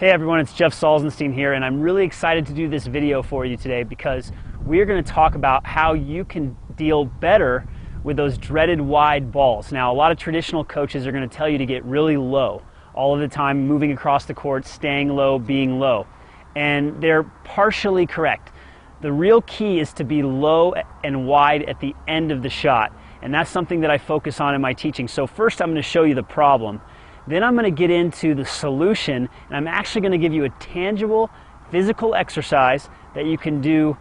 Hey everyone, it's Jeff Salzenstein here, and I'm really excited to do this video for you today because we're going to talk about how you can deal better with those dreaded wide balls. Now, a lot of traditional coaches are going to tell you to get really low all of the time, moving across the court, staying low, being low. And they're partially correct. The real key is to be low and wide at the end of the shot, and that's something that I focus on in my teaching. So first I'm going to show you the problem. Then I'm going to get into the solution, and I'm actually going to give you a tangible physical exercise that you can do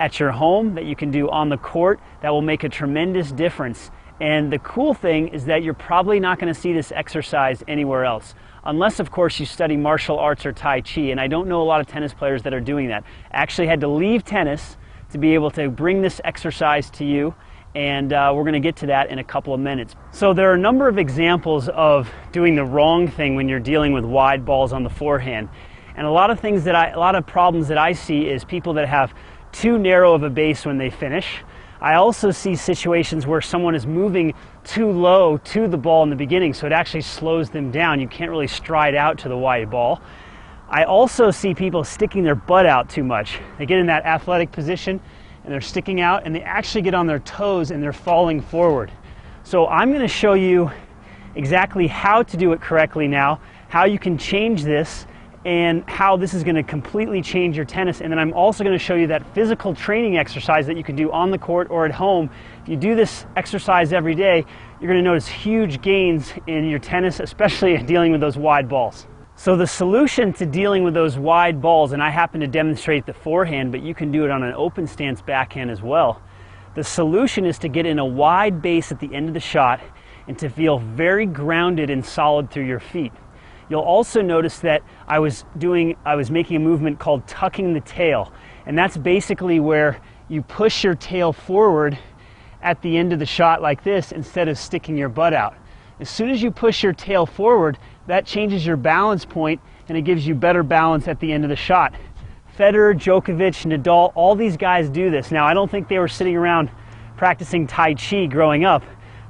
at your home, that you can do on the court, that will make a tremendous difference. And the cool thing is that you're probably not going to see this exercise anywhere else, unless of course you study martial arts or Tai Chi, and I don't know a lot of tennis players that are doing that. I actually had to leave tennis to be able to bring this exercise to you, and we're going to get to that in a couple of minutes. So there are a number of examples of doing the wrong thing when you're dealing with wide balls on the forehand. And a lot of problems that I see is people that have too narrow of a base when they finish. I also see situations where someone is moving too low to the ball in the beginning, so it actually slows them down. You can't really stride out to the wide ball. I also see people sticking their butt out too much. They get in that athletic position and they're sticking out, and they actually get on their toes and they're falling forward. So I'm going to show you exactly how to do it correctly now, how you can change this, and how this is going to completely change your tennis. And then I'm also going to show you that physical training exercise that you can do on the court or at home. If you do this exercise every day, you're going to notice huge gains in your tennis, especially dealing with those wide balls. So the solution to dealing with those wide balls, and I happen to demonstrate the forehand, but you can do it on an open stance backhand as well. The solution is to get in a wide base at the end of the shot and to feel very grounded and solid through your feet. You'll also notice that I was making a movement called tucking the tail, and that's basically where you push your tail forward at the end of the shot like this instead of sticking your butt out. As soon as you push your tail forward, that changes your balance point and it gives you better balance at the end of the shot. Federer, Djokovic, Nadal, all these guys do this. Now, I don't think they were sitting around practicing Tai Chi growing up,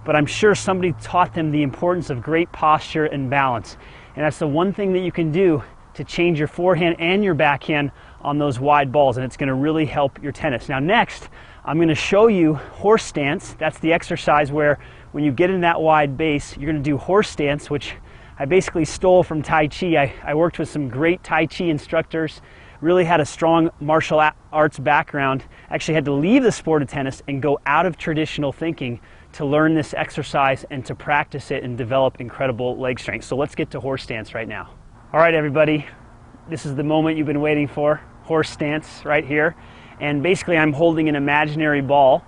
but I'm sure somebody taught them the importance of great posture and balance. And that's the one thing that you can do to change your forehand and your backhand on those wide balls, and it's going to really help your tennis. Now next, I'm going to show you horse stance. That's the exercise where when you get in that wide base, you're going to do horse stance, which I basically stole from Tai Chi. I worked with some great Tai Chi instructors, really had a strong martial arts background, actually had to leave the sport of tennis and go out of traditional thinking to learn this exercise and to practice it and develop incredible leg strength. So let's get to horse stance right now. All right, everybody, this is the moment you've been waiting for, horse stance right here. And basically I'm holding an imaginary ball,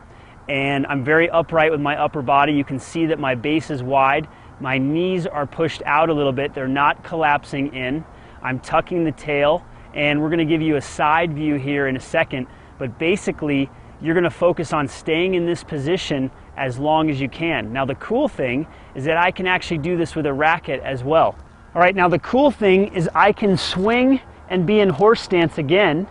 and I'm very upright with my upper body. You can see that my base is wide. My knees are pushed out a little bit. They're not collapsing in. I'm tucking the tail, and we're going to give you a side view here in a second. But basically, you're going to focus on staying in this position as long as you can. Now, the cool thing is that I can actually do this with a racket as well. All right, now the cool thing is I can swing and be in horse stance again,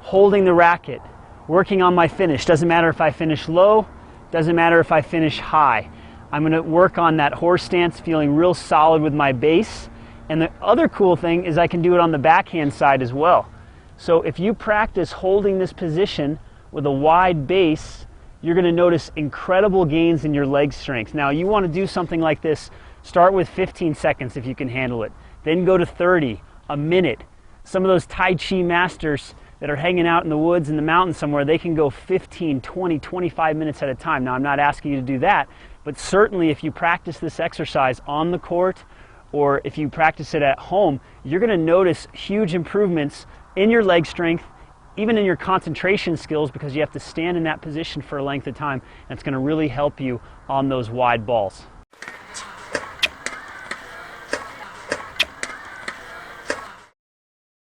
holding the racket, working on my finish. Doesn't matter if I finish low, doesn't matter if I finish high. I'm going to work on that horse stance, feeling real solid with my base. And the other cool thing is I can do it on the backhand side as well. So if you practice holding this position with a wide base, you're going to notice incredible gains in your leg strength. Now, you want to do something like this, start with 15 seconds if you can handle it. Then go to 30, a minute. Some of those Tai Chi masters that are hanging out in the woods in the mountains somewhere, they can go 15, 20, 25 minutes at a time. Now, I'm not asking you to do that, but certainly if you practice this exercise on the court or if you practice it at home, you're going to notice huge improvements in your leg strength, even in your concentration skills, because you have to stand in that position for a length of time, and it's going to really help you on those wide balls.